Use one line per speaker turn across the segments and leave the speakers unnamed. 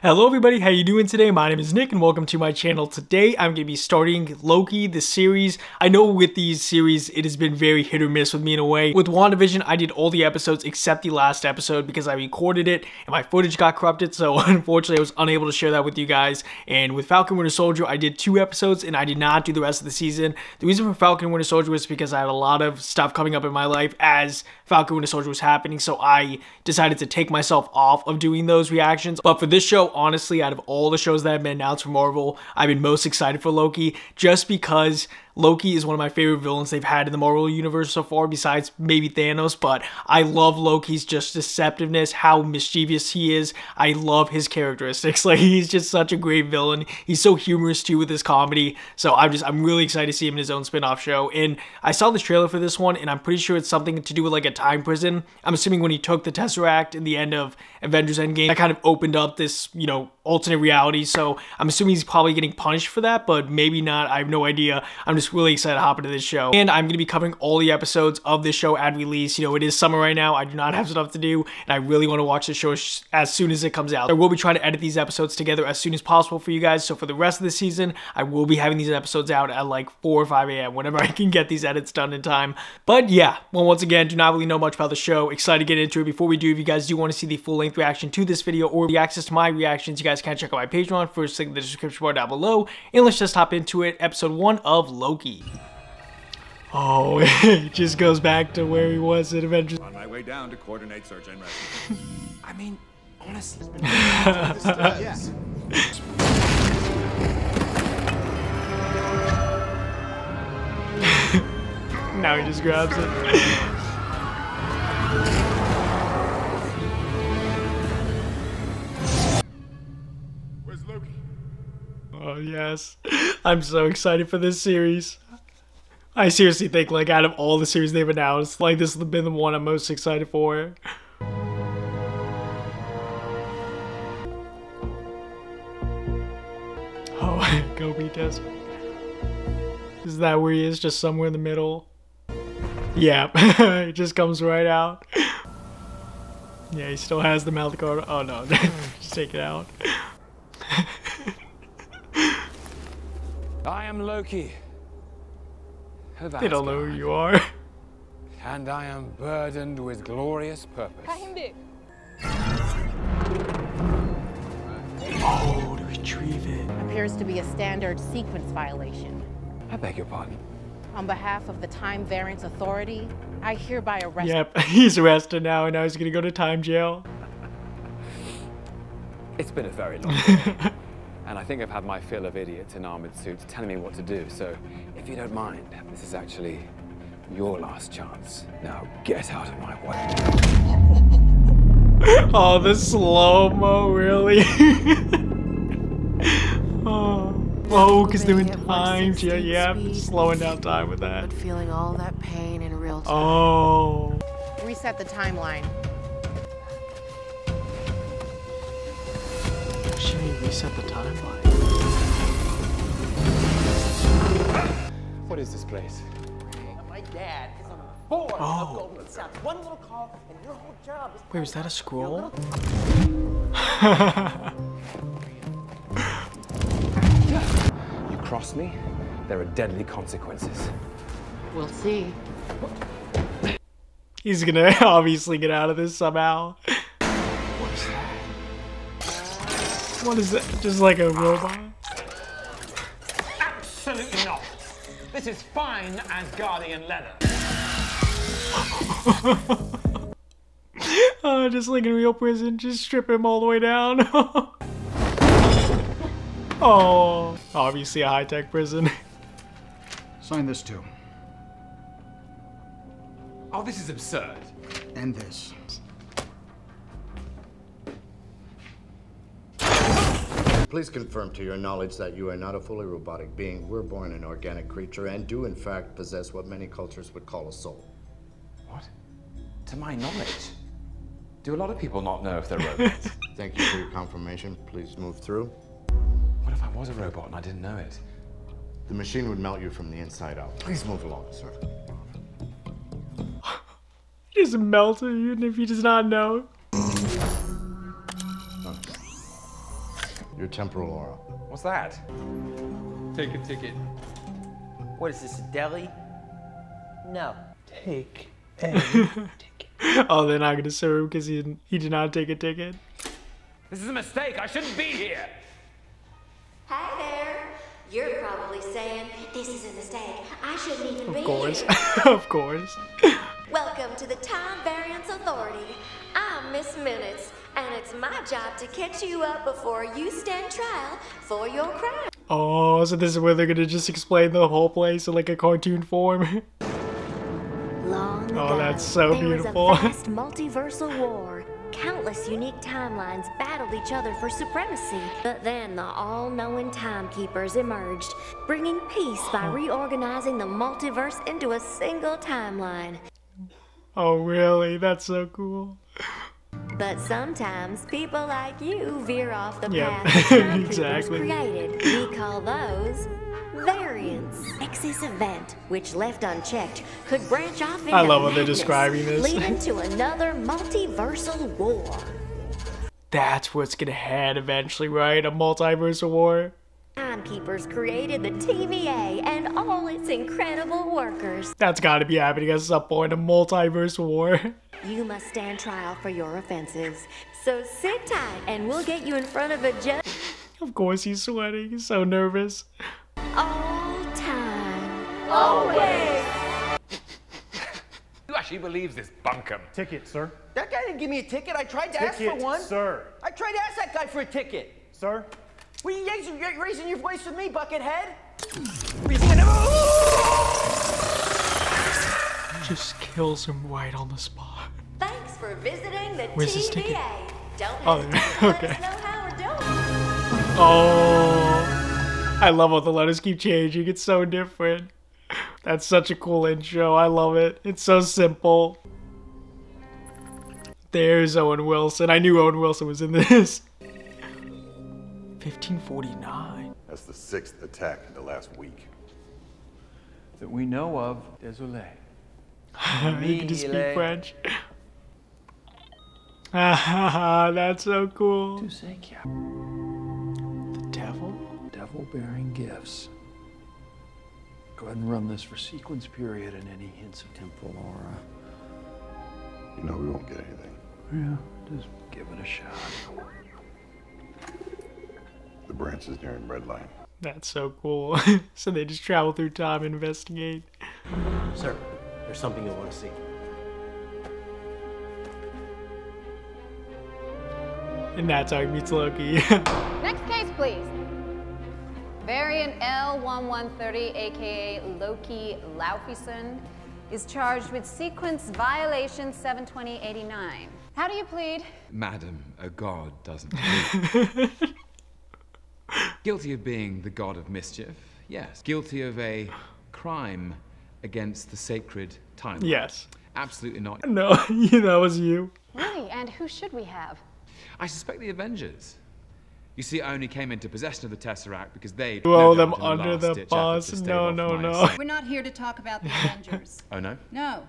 Hello everybody, how you doing today? My name is Nick and welcome to my channel. Today I'm going to be starting Loki, the series. I know with these series it has been very hit or miss with me in a way. With WandaVision I did all the episodes except the last episode because I recorded it and my footage got corrupted, so unfortunately I was unable to share that with you guys. And with Falcon Winter Soldier I did 2 episodes and I did not do the rest of the season. The reason for Falcon Winter Soldier was because I had a lot of stuff coming up in my life as Falcon Winter Soldier was happening, so I decided to take myself off of doing those reactions. But for this show, honestly, out of all the shows that have been announced from Marvel, I've been most excited for Loki just because Loki is one of my favorite villains they've had in the Marvel universe so far, besides maybe Thanos. But I love Loki's just deceptiveness, how mischievous he is. I love his characteristics. Like, he's just such a great villain. He's so humorous too with his comedy. So I'm really excited to see him in his own spin-off show. And I saw this trailer for this one, and I'm pretty sure it's something to do with like a time prison. I'm assuming when he took the Tesseract in the end of Avengers Endgame, that kind of opened up this, you know, alternate reality. So I'm assuming he's probably getting punished for that, but maybe not. I have no idea. I'm just really excited to hop into this show. And I'm going to be covering all the episodes of this show at release. You know, it is summer right now. I do not have stuff to do, and I really want to watch the show as soon as it comes out. I will be trying to edit these episodes together as soon as possible for you guys. So for the rest of the season, I will be having these episodes out at like 4 or 5 a.m. whenever I can get these edits done in time. But yeah, well, once again, do not really know much about the show. Excited to get into it. Before we do, if you guys do want to see the full-length reaction to this video or the access to my reactions, you guys can check out my Patreon. First link in the description bar down below. And let's just hop into it. Episode 1 of Loki. Oh, it just goes back to where he was in Avengers.
On my way down to coordinate search and rescue.
I mean, honestly, it's been
Yes.
Now he just grabs it.
Where's Loki?
Oh yes, I'm so excited for this series. I seriously think, like, out of all the series they've announced, like, this has been the one I'm most excited for. Oh, Gobi Desert. Is that where he is? Just somewhere in the middle? Yeah, it just comes right out. Yeah, he still has the mouth guard. Oh no, just take it out.
I am Loki.
They don't know who you are.
And I am burdened with glorious purpose.
Oh, to retrieve it.
Appears to be a standard sequence violation.
I beg your pardon.
On behalf of the Time Variance Authority, I hereby arrest.
Yep, he's arrested now, and now he's gonna go to time jail.
It's been a very long day, and I think I've had my fill of idiots in armored suits telling me what to do, so if you don't mind, this is actually your last chance. Now get out of my way.
Oh, the slow-mo, really? Oh, because they're in time jail. Yeah, slowing down time with that.
But feeling all that pain in real time.
Oh.
Reset the timeline.
Should we reset the timeline?
What is this place?
My dad is on board of Goldman Sachs. One little call, and your whole job is.
Wait, was that a scroll?
You cross me, there are deadly consequences.
We'll see.
He's gonna obviously get out of this somehow.
What is that?
What is that? Just like a robot?
Absolutely not. This is fine Asgardian leather.
Oh, just like in real prison, just strip him all the way down. Oh, obviously a high-tech prison.
Sign this too.
Oh, this is absurd.
And this.
Please confirm to your knowledge that you are not a fully robotic being. We're born an organic creature and do in fact possess what many cultures would call a soul.
What? To my knowledge. Do a lot of people not know if they're robots?
Thank you for your confirmation. Please move through.
What if I was a robot and I didn't know it?
The machine would melt you from the inside out. Please move along, sir.
Just melt it even if he does not know.
Your temporal aura.
What's that?
Take a ticket.
What is this, a deli? No.
Take a ticket.
Oh, they're not gonna serve him because he did not take a ticket.
This is a mistake. I shouldn't be here.
Hi there. You're probably saying, this is a mistake. I shouldn't even be
Of course.
here.
Of course.
Welcome to the Time Variance Authority. I'm Miss Minutes, and it's my job to catch you up before you stand trial for your crime.
Oh, so this is where they're gonna just explain the whole place in like a cartoon form.
Long
Oh,
ago,
that's so beautiful.
There was a vast multiversal war. Countless unique timelines battled each other for supremacy. But then the all-knowing timekeepers emerged, bringing peace by reorganizing the multiverse into a single timeline.
Oh, really? That's so cool.
But sometimes people like you veer off the
Yep.
path the timekeepers
Exactly.
created. We call those variants. This event, which left unchecked, could branch off into
I love when they're
madness,
describing this.
leading to another multiversal war.
That's where it's gonna head eventually, right? A multiversal war.
Timekeepers created the TVA and all its incredible workers.
That's gotta be happening at some point, a multiversal war.
You must stand trial for your offenses. So sit tight and we'll get you in front of a judge.
Of course he's sweating, he's so nervous.
All time. Always.
Who actually believes this bunkum?
Ticket, sir.
That guy didn't give me a ticket. I tried to ask for
Ticket,
one.
sir.
I tried to ask that guy for a ticket.
Sir?
What are you raising your voice with me, Buckethead?
Just kills him right on the spot.
Thanks for visiting the
Where's his ticket?
TVA. Don't
Oh,
hesitate to
okay.
let us know how we're doing.
Oh, I love how the letters keep changing. It's so different. That's such a cool intro. I love it. It's so simple. There's Owen Wilson. I knew Owen Wilson was in this. 1549.
That's the 6th attack in the last week.
That we know of, désolé.
You can just speak French. That's so cool.
Tu sais qu'il y a
The devil?
devil-bearing gifts. Go ahead and run this for sequence period and any hints of temporal aura.
You know we won't get anything.
Yeah, just give it a shot.
The branch is nearing red line.
That's so cool. So they just travel through time and investigate.
Sir, there's something you'll want to see.
And that's how he meets Loki.
Next case, please. Variant L1130, aka Loki Laufeyson, is charged with sequence violation 72089. How do you plead?
Madam, a god doesn't. Guilty of being the god of mischief, yes. Guilty of a crime against the sacred timeline.
Yes.
Absolutely not.
No, that was you.
Really? And who should we have?
I suspect the Avengers. You see, I only came into possession of the Tesseract because they
Throw them under the bus. No, no, no.
We're not here to talk about the Avengers.
Oh, no?
No.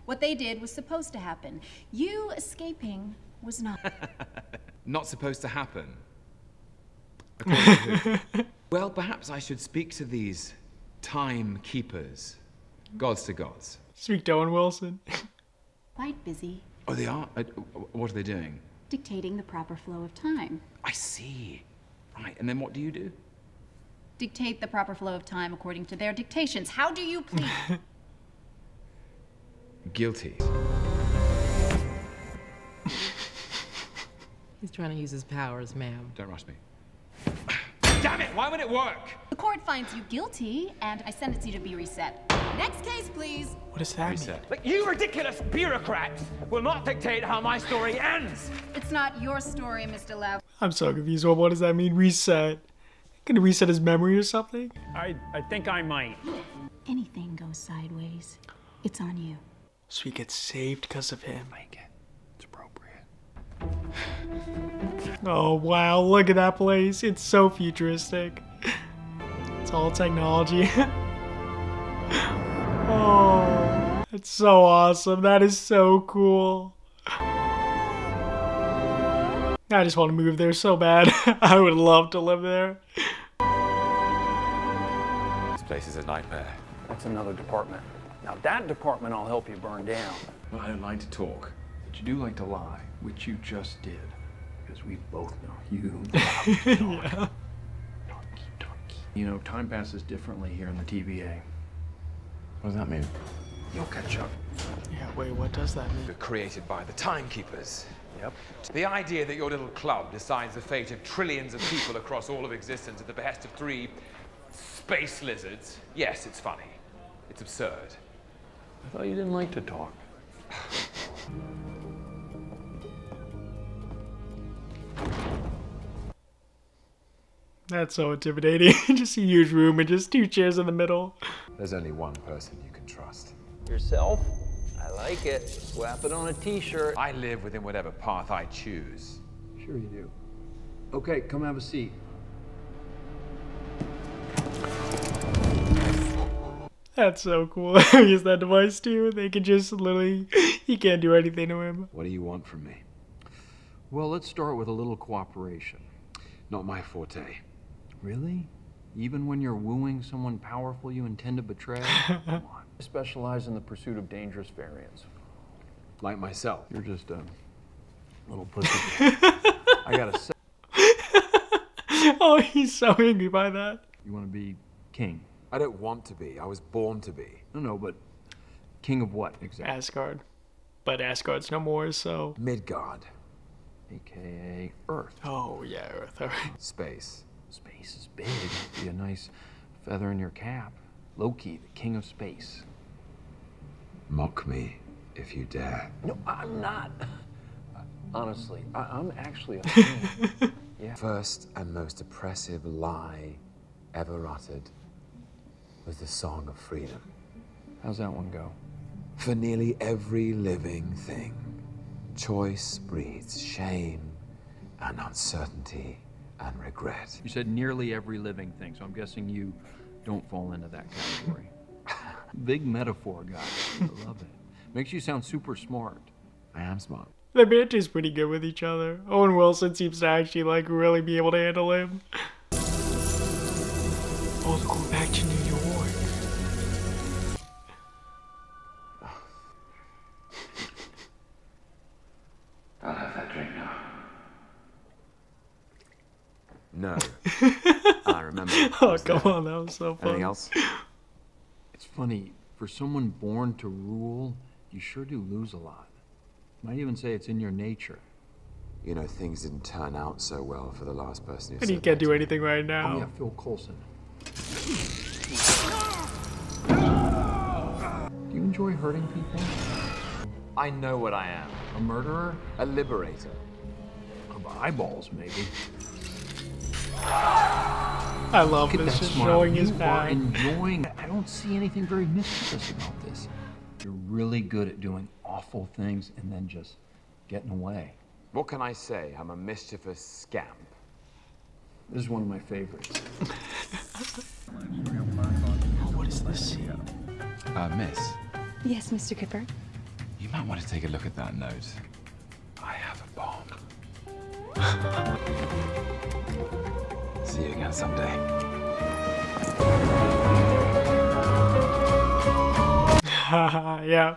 What they did was supposed to happen. You escaping was not.
Not supposed to happen. According to who? Well, perhaps I should speak to these timekeepers. Gods to gods.
Speak to Owen Wilson.
Quite busy
Oh, they are? What are they doing?
dictating the proper flow of time.
I see. Right, and then what do you do?
Dictate the proper flow of time according to their dictations. How do you plead?
Guilty.
He's trying to use his powers, ma'am.
Don't rush me. Damn it, why would it work?
The court finds you guilty, and I sentence you to be reset. Next case, please.
What does that mean?
Like, you ridiculous bureaucrats will not dictate how my story ends.
It's not your story, Mr. Lau.
I'm so confused. Well, what does that mean? Reset? Gonna reset his memory or something?
I think I might.
Anything goes sideways, it's on you.
So he gets saved because of him.
Make it. It's appropriate.
Oh wow, look at that place. It's so futuristic. It's all technology. Oh, it's so awesome. That is so cool. I just want to move there so bad. I would love to live there.
This place is a nightmare.
That's another department. Now that department I'll help you burn down.
Well, I don't like to talk.
But you do like to lie, which you just did. Because we both know you love to talk.
Yeah.
You know, time passes differently here in the TVA.
What does that mean?
You'll catch up.
Yeah, wait, what does that mean?
You're created by the timekeepers.
Yep.
The idea that your little club decides the fate of trillions of people across all of existence at the behest of 3 space lizards. Yes, it's funny. It's absurd.
I thought you didn't like to talk.
That's so intimidating. Just a huge room and just 2 chairs in the middle.
There's only one person you can trust.
Yourself? I like it. Slap it on a t-shirt.
I live within whatever path I choose.
Sure you do. Okay, come have a seat.
That's so cool. Use that device too. They can just literally, he can't do anything to him.
What do you want from me?
Well, let's start with a little cooperation.
Not my forte.
Really? Even when you're wooing someone powerful you intend to betray? Come on. I specialize in the pursuit of dangerous variants.
Like myself.
You're just a little pussy. I gotta say.
Oh, he's so angry by that.
You want to be king?
I don't want to be. I was born to be.
No, but king of what exactly?
Asgard. But Asgard's no more, so...
Midgard.
AKA Earth.
Oh, yeah, Earth. All right.
Space.
Space is big. Be a nice feather in your cap. Loki, the king of space.
Mock me if you dare.
No, I'm not. Honestly, I'm actually a fan. Yeah.
First and most oppressive lie ever uttered was the Song of Freedom.
How's that one go?
For nearly every living thing, choice breeds shame and uncertainty and regret.
You said nearly every living thing, so I'm guessing you don't fall into that category. Big metaphor, guys. I love it. Makes you sound super smart.
I am smart.
The banter's pretty good with each other. Owen Wilson seems to actually, like, really be able to handle him. Oh, they're going back to New York.
I'll have that drink now. No. I remember.
Oh, come on, that was so funny.
Anything else?
It's funny, for someone born to rule, you sure do lose a lot. Might even say it's in your nature.
You know, things didn't turn out so well for the last person who
And he can't do anything right now.
Oh yeah, Phil Coulson. Do you enjoy hurting people?
I know what I am.
A murderer?
A liberator.
Of eyeballs, maybe.
I love
Look at
this,
that
just
smile.
showing his
You are
back.
enjoying. I don't see anything very mischievous about this. You're really good at doing awful things and then just getting away.
What can I say? I'm a mischievous scamp.
This is one of my favorites.
Oh, what is this scene?
Miss,
Yes, Mr. Kipper.
you might want to take a look at that note. I have a bomb. See you again someday.
Yeah.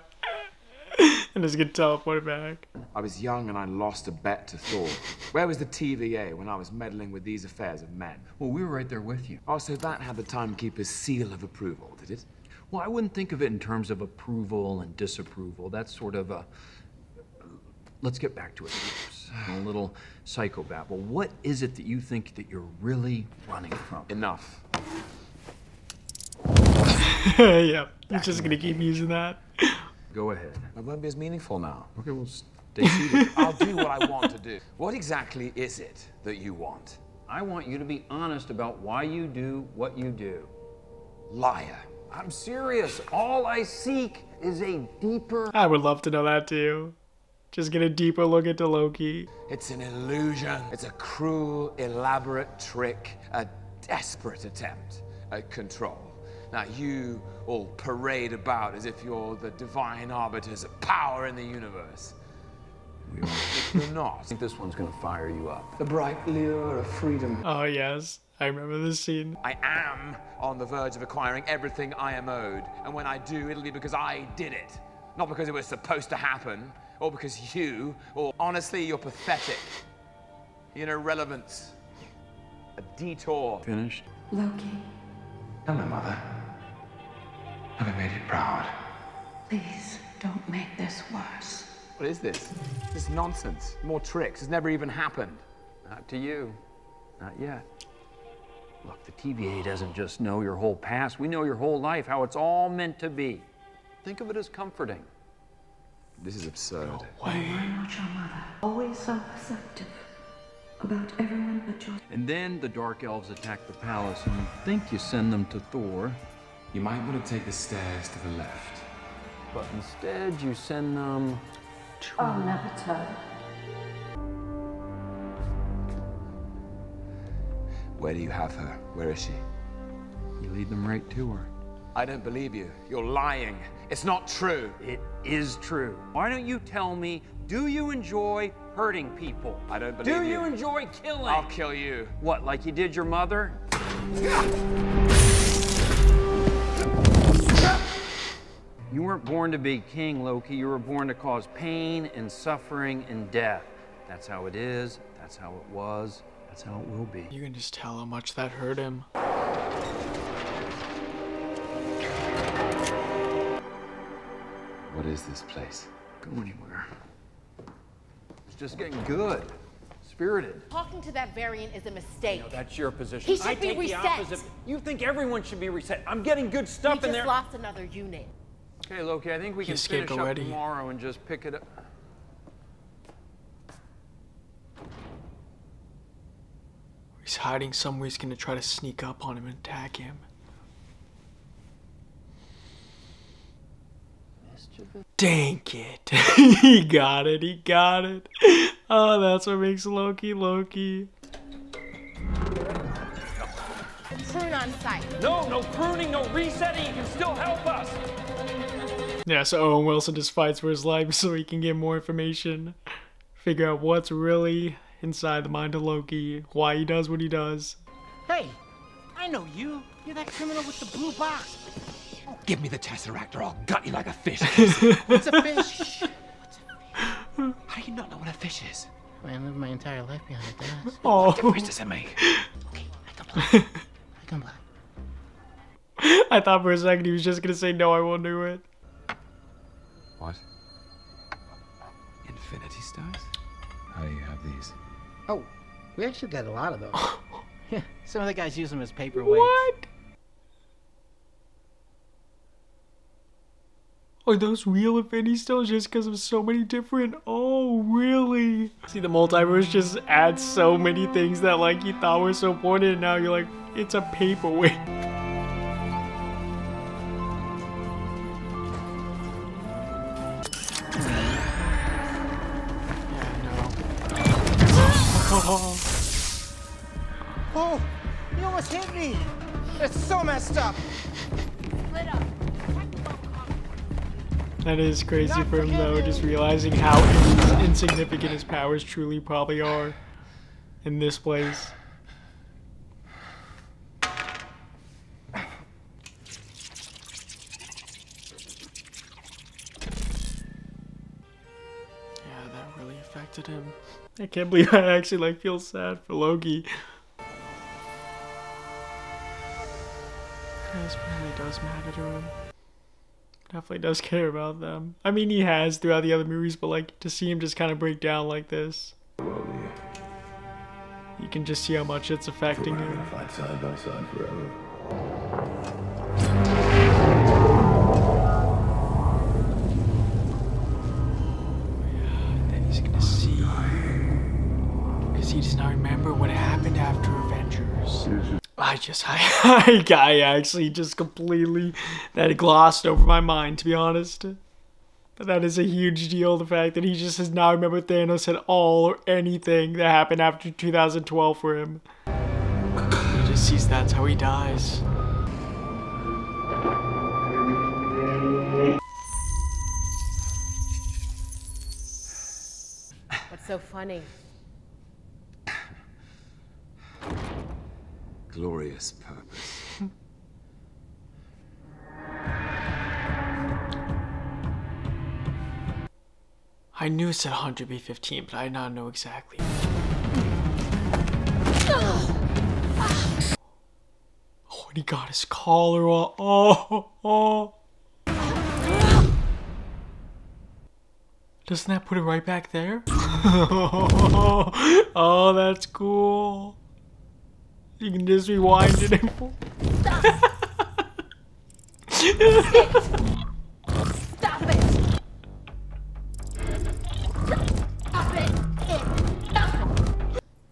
And just get teleported back.
I was young and I lost a bet to Thor. Where was the TVA when I was meddling with these affairs of men?
Well, we were right there with you.
Oh, so that had the timekeeper's seal of approval, did it?
Well, I wouldn't think of it in terms of approval and disapproval. That's sort of a... Let's get back to it. A little psychobabble. What is it that you think that you're really running from?
Enough.
Yeah, he's just gonna keep using that.
Go ahead.
It won't be as meaningful now.
Okay, well, stay seated.
I'll do what I want to do. What exactly is it that you want?
I want you to be honest about why you do what you do.
Liar.
I'm serious. All I seek is a deeper...
I would love to know that too. Just get a deeper look into Loki.
It's an illusion. It's a cruel, elaborate trick, a desperate attempt at control. Now you all parade about as if you're the divine arbiters of power in the universe.
We are. If you're not, I think this one's gonna fire you up. The bright lure of freedom.
Oh yes, I remember this scene.
I am on the verge of acquiring everything I am owed. And when I do, it'll be because I did it. Not because it was supposed to happen, or because you, or honestly, you're pathetic. You're an irrelevance. A detour.
Finished?
Loki,
Hello, Mother. Have I made you proud?
please don't make this worse.
What is this? This is nonsense. More tricks. It's never even happened.
Not to you. Not yet. Look, the TVA doesn't just know your whole past. We know your whole life, how it's all meant to be. Think of it as comforting.
This is absurd.
I'm not your mother. Always so perceptive about everyone but your...
And then the Dark Elves attack the palace, and you think you send them to Thor.
You might want to take the stairs to the left.
But instead, you send them to...
I'll never tell.
Where do you have her? Where is she?
You lead them right to her.
I don't believe you. You're lying. It's not true.
It is true. Why don't you tell me, do you enjoy hurting people?
I don't believe you.
Do you enjoy killing?
I'll kill you.
What, like you did your mother? You weren't born to be king, Loki. You were born to cause pain and suffering and death. That's how it is. That's how it was. That's how it will be.
You can just tell how much that hurt him.
What is this place?
Go anywhere. It's just getting good. Spirited.
Talking to that variant is a mistake.
No, that's your position.
He should
I
be
take
reset.
the opposite. You think everyone should be reset. I'm getting good stuff
We
in
just
there.
lost another unit.
Okay, Loki, I think we can
escaped
finish
already.
up tomorrow and just pick it up.
He's hiding somewhere. He's gonna try to sneak up on him and attack him. Dang it. He got it. He got it. Oh, that's what makes Loki Loki.
Prune on site.
No pruning, no resetting. You can still help us.
Yeah, so Owen Wilson just fights for his life so he can get more information. Figure out what's really inside the mind of Loki. Why he does what he does.
Hey, I know you. You're that criminal with the blue box.
Give me the Tesseract or I'll gut you like a fish.
What's a fish?
How do you not know what a fish is?
I lived my entire life behind a desk.
Oh.
What difference does it make?
Okay, I comply. I comply.
I thought for a second he was just gonna say, no, I won't do it.
What? Infinity Stones? How do you have these?
Oh, we actually got a lot of those. Yeah, some of the guys use them as paperweights.
What? Are those real Infinity Stones just because of so many different... Oh, really? See, the multiverse just adds so many things that, like, you thought were so important, and now you're like, it's a paperweight.
Oh, you almost hit me. That's so messed up.
Split up.
That is crazy for him, though, just realizing how insignificant his powers truly probably are in this place. Yeah, that really affected him. I can't believe I actually, like, feel sad for Loki. This really does matter to him. Definitely does care about them. I mean, he has throughout the other movies, but like to see him just kind of break down like this, you can just see how much it's affecting him.
We're gonna fight side by side forever.
Yeah, then he's gonna see, because he does not remember what happened after Avengers. I actually just completely, that glossed over my mind, to be honest. But that is a huge deal, the fact that he just does not remember Thanos at all or anything that happened after 2012 for him. He just sees that's how he dies.
So funny.
Glorious purpose.
I knew it said 100 B15, but I did not know exactly. Oh, and he got his collar off. Oh. Doesn't that put it right back there? Oh, that's cool. You can just rewind it and pull.
Stop it!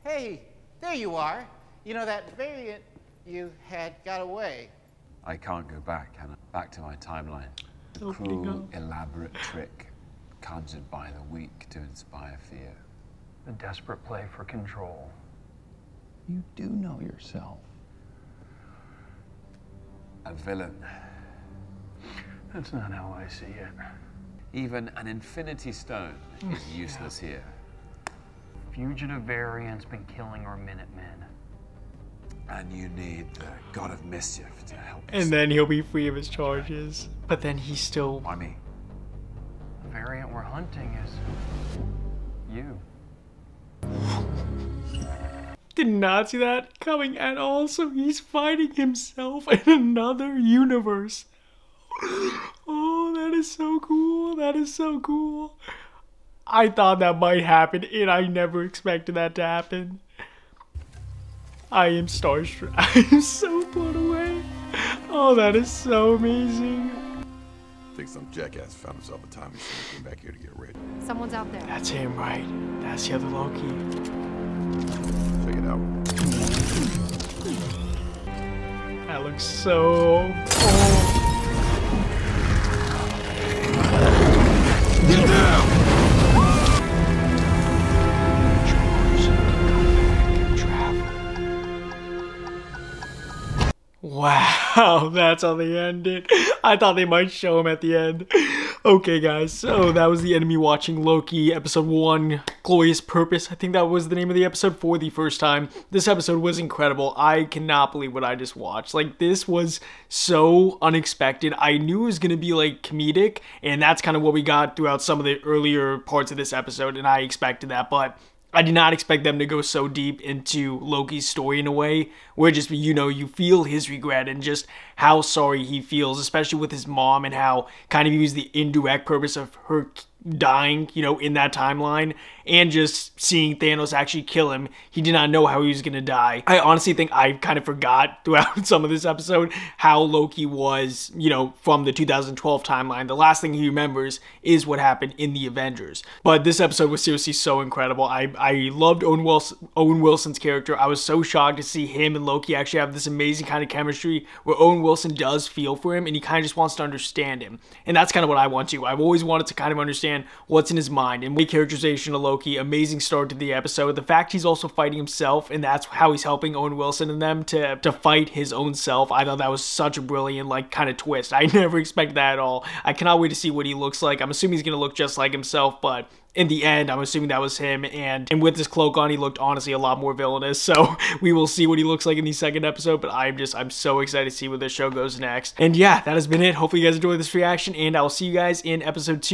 Hey, there you are. You know, that variant you had got away.
I can't go back, can I? Back to my timeline. The cruel, elaborate trick conjured by the weak to inspire fear.
The desperate play for control.
You do know yourself. A villain.
That's not how I see it.
Even an infinity stone is useless here.
Fugitive variant's been killing our Minutemen.
And you need the God of Mischief to help.
And then he'll be free of his charges. But then he's still...
Why me?
The variant we're hunting is... you.
Did not see that coming at all. So he's fighting himself in another universe. Oh, that is so cool. That is so cool. I thought that might happen, and I never expected that to happen. I am starstruck. I am so blown away. Oh, that is so amazing.
I think some jackass found himself a time machine and came back here to get rich.
Someone's out there.
That's him, right? That's the other Loki.
Check it out.
That looks so...
Get down!
Wow, that's how they ended. I thought they might show him at the end. Okay, guys, so that was the enemy watching Loki, episode 1, Glorious Purpose. I think that was the name of the episode for the first time. This episode was incredible. I cannot believe what I just watched. Like, this was so unexpected. I knew it was going to be, like, comedic, and that's kind of what we got throughout some of the earlier parts of this episode, and I expected that, but I did not expect them to go so deep into Loki's story in a way where just, you know, you feel his regret and just how sorry he feels, especially with his mom and how kind of he used the indirect purpose of her dying, you know, in that timeline, and just seeing Thanos actually kill him. He did not know how he was going to die. I honestly think I kind of forgot throughout some of this episode how Loki was, you know, from the 2012 timeline. The last thing he remembers is what happened in the Avengers. But this episode was seriously so incredible. I loved Owen Wilson's character. I was so shocked to see him and Loki actually have this amazing kind of chemistry where Owen Wilson does feel for him and he kind of just wants to understand him. And that's kind of what I want to. I've always wanted to kind of understand what's in his mind, and the characterization of Loki, amazing start to the episode. The fact he's also fighting himself, and that's how he's helping Owen Wilson and them to fight his own self. I thought that was such a brilliant, like, kind of twist. I never expected that at all. I cannot wait to see what he looks like. I'm assuming he's gonna look just like himself, but in the end, I'm assuming that was him, and with this cloak on, he looked honestly a lot more villainous, so we will see what he looks like in the second episode, but I'm so excited to see where this show goes next. And yeah, that has been it. Hopefully you guys enjoyed this reaction, and I'll see you guys in episode 2.